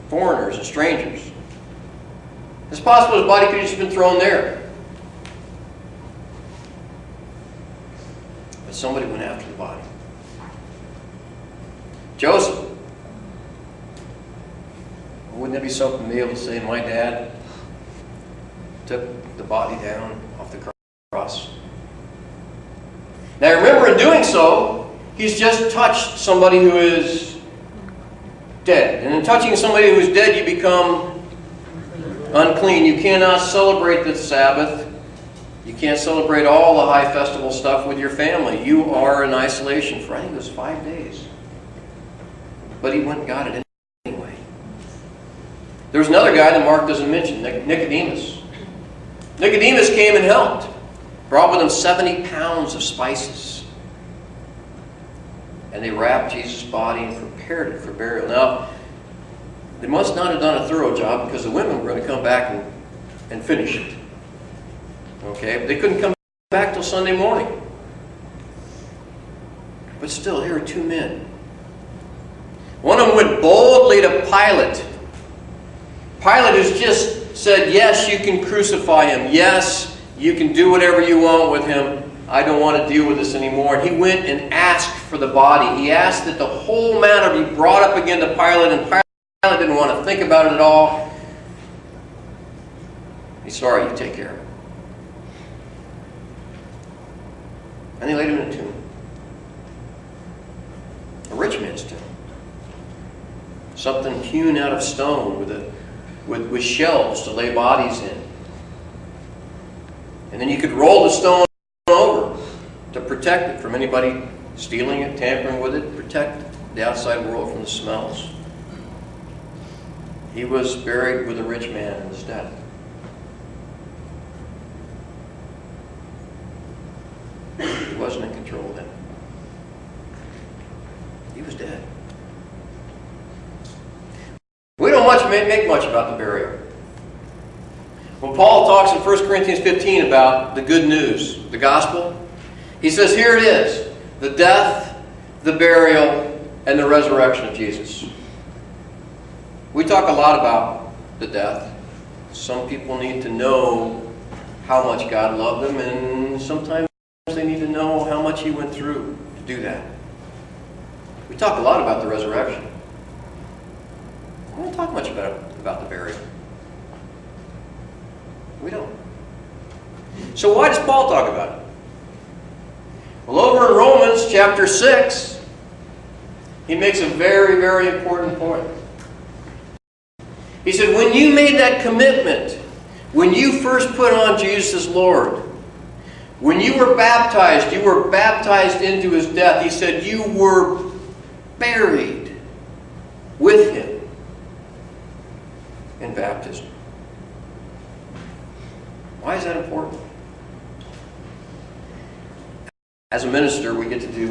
foreigners and strangers. It's possible his body could have just been thrown there. But somebody went after the body. Joseph. Wouldn't it be something to be able to say, my dad took the body down off the cross? Now remember, in doing so, he's just touched somebody who is dead. And in touching somebody who is dead, you become unclean. You cannot celebrate the Sabbath. You can't celebrate all the high festival stuff with your family. You are in isolation for, I think it was 5 days. But he went and got it anyway. There was another guy that Mark doesn't mention, Nicodemus. Nicodemus came and helped. Brought with him 70 pounds of spices. And they wrapped Jesus' body and prepared it for burial. Now, they must not have done a thorough job because the women were going to come back and finish it. Okay? But they couldn't come back till Sunday morning. But still, here are two men. One of them went boldly to Pilate. Pilate has just said, yes, you can crucify him. Yes, you can do whatever you want with him. I don't want to deal with this anymore. And he went and asked for the body. He asked that the whole matter be brought up again to Pilate, and Pilate didn't want to think about it at all. He's sorry, you take care of it. And they laid him in a tomb. A rich man's tomb. Something hewn out of stone with shelves to lay bodies in. And then you could roll the stone over to protect it from anybody stealing it, tampering with it, protect the outside world from the smells. He was buried with a rich man in his death. He wasn't in control then. He was dead. We don't make much about the burial. When Paul talks in 1 Corinthians 15 about the good news, the gospel, he says, here it is, the death, the burial, and the resurrection of Jesus. We talk a lot about the death. Some people need to know how much God loved them, and sometimes they need to know how much He went through to do that. We talk a lot about the resurrection. We don't talk much about the burial. We don't. So why does Paul talk about it? Well, over in Romans chapter 6, he makes a very, very important point. He said, when you made that commitment, when you first put on Jesus as Lord, when you were baptized into His death. He said you were buried with Him in baptism. Why is that important? As a minister, we get to do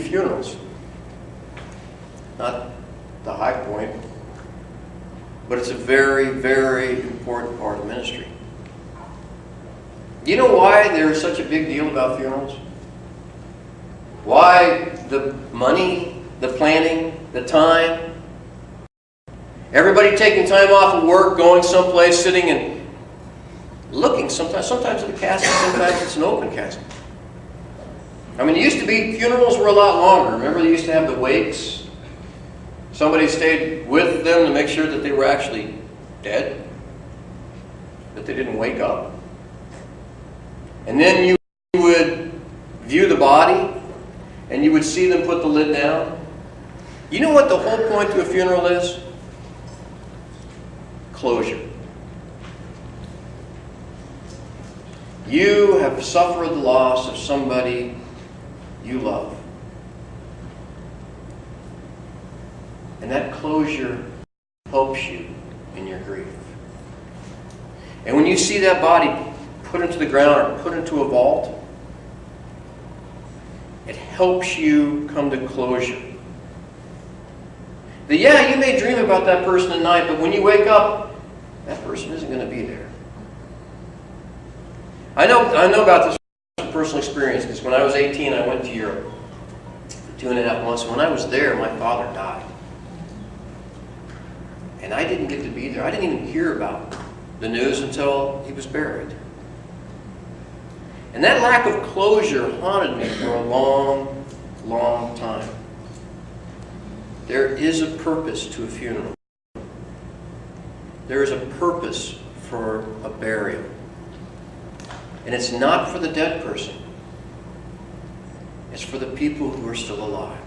funerals. Not the high point, but it's a very, very important part of ministry. Do you know why there's such a big deal about funerals? Why the money, the planning, the time? Everybody taking time off of work, going someplace, sitting and looking. Sometimes at the casket, sometimes it's an open casket. I mean, it used to be, funerals were a lot longer. Remember, they used to have the wakes? Somebody stayed with them to make sure that they were actually dead, that they didn't wake up. And then you would view the body, and you would see them put the lid down. You know what the whole point to a funeral is? Closure. You have suffered the loss of somebody you love. And that closure helps you in your grief. And when you see that body put into the ground or put into a vault, it helps you come to closure. That, yeah, you may dream about that person at night, but when you wake up, that person isn't going to be there. I know about this from personal experience, because when I was 18, I went to Europe for 2.5 months. When I was there, my father died. And I didn't get to be there. I didn't even hear about the news until he was buried. And that lack of closure haunted me for a long, long time. There is a purpose to a funeral. There is a purpose for a burial. And it's not for the dead person. It's for the people who are still alive.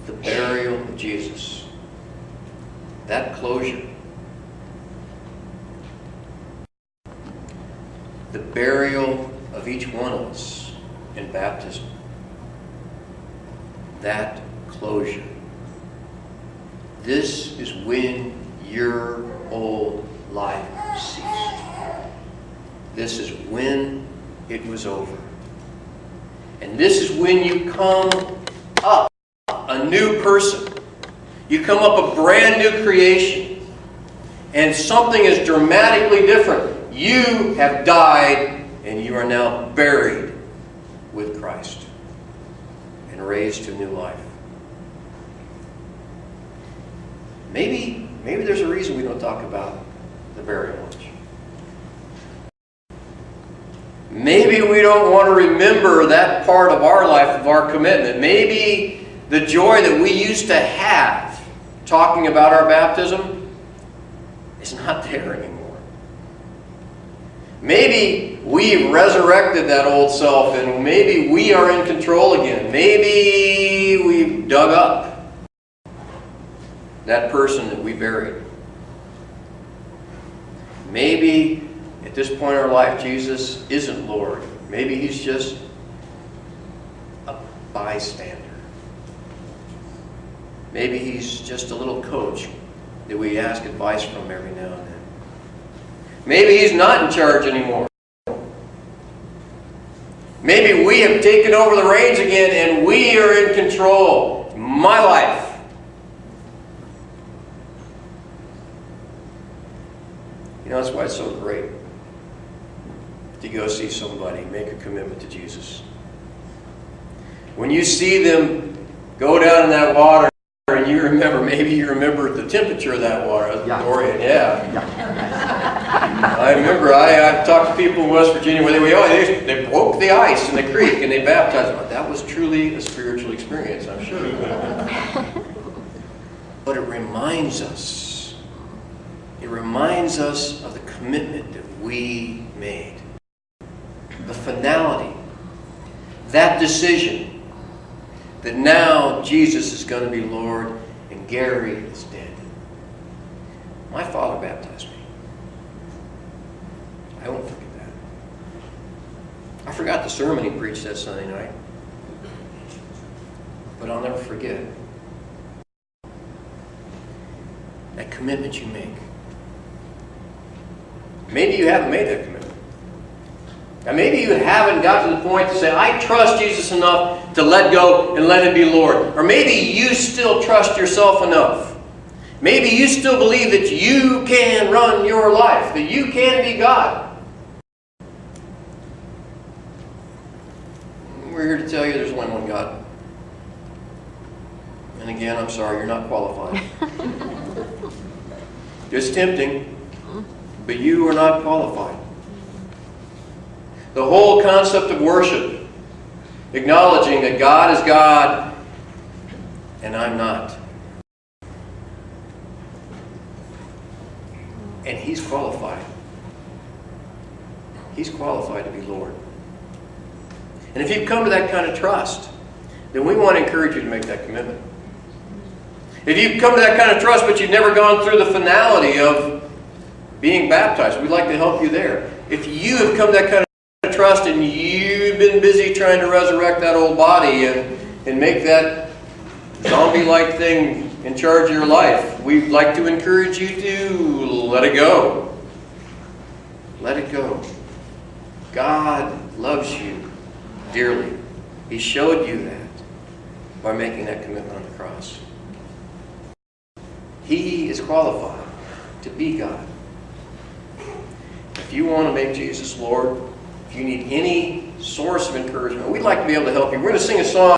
The burial of Jesus. That closure. The burial of each one of us in baptism. That closure. This is when your old life ceased. This is when it was over. And this is when you come up a new person. You come up a brand new creation. And something is dramatically different. You have died and you are now buried with Christ and raised to a new life. Maybe there's a reason we don't talk about the burial much. Maybe we don't want to remember that part of our life, of our commitment. Maybe the joy that we used to have talking about our baptism is not there anymore. Maybe we resurrected that old self and maybe we are in control again. Maybe we've dug up that person that we buried. Maybe at this point in our life, Jesus isn't Lord. Maybe He's just a bystander. Maybe He's just a little coach that we ask advice from every now and then. Maybe He's not in charge anymore. Maybe we have taken over the reins again and we are in control. My life. You know, that's why it's so great to go see somebody make a commitment to Jesus. When you see them go down in that water and you remember, maybe you remember the temperature of that water. Yeah. Dorian, yeah. I remember I've talked to people in West Virginia where they broke the ice in the creek and they baptized them. That was truly a spiritual experience, I'm sure. But it reminds us. It reminds us of the commitment that we made. The finality. That decision. That now Jesus is going to be Lord and Gary is dead. My father baptized me. I won't forget that. I forgot the sermon he preached that Sunday night. But I'll never forget that commitment you make. Maybe you haven't made that commitment. And maybe you haven't got to the point to say, I trust Jesus enough to let go and let Him be Lord. Or maybe you still trust yourself enough. Maybe you still believe that you can run your life, that you can be God. We're here to tell you there's only one God. And again, I'm sorry, you're not qualified. It's tempting, but you are not qualified. The whole concept of worship, acknowledging that God is God and I'm not. And He's qualified. He's qualified to be Lord. And if you've come to that kind of trust, then we want to encourage you to make that commitment. If you've come to that kind of trust, but you've never gone through the finality of being baptized, we'd like to help you there. If you have come to that kind of trust and you've been busy trying to resurrect that old body and make that zombie-like thing in charge of your life, we'd like to encourage you to let it go. Let it go. God loves you dearly. He showed you that by making that commitment on the cross. He is qualified to be God. If you want to make Jesus Lord, if you need any source of encouragement, we'd like to be able to help you. We're going to sing a song.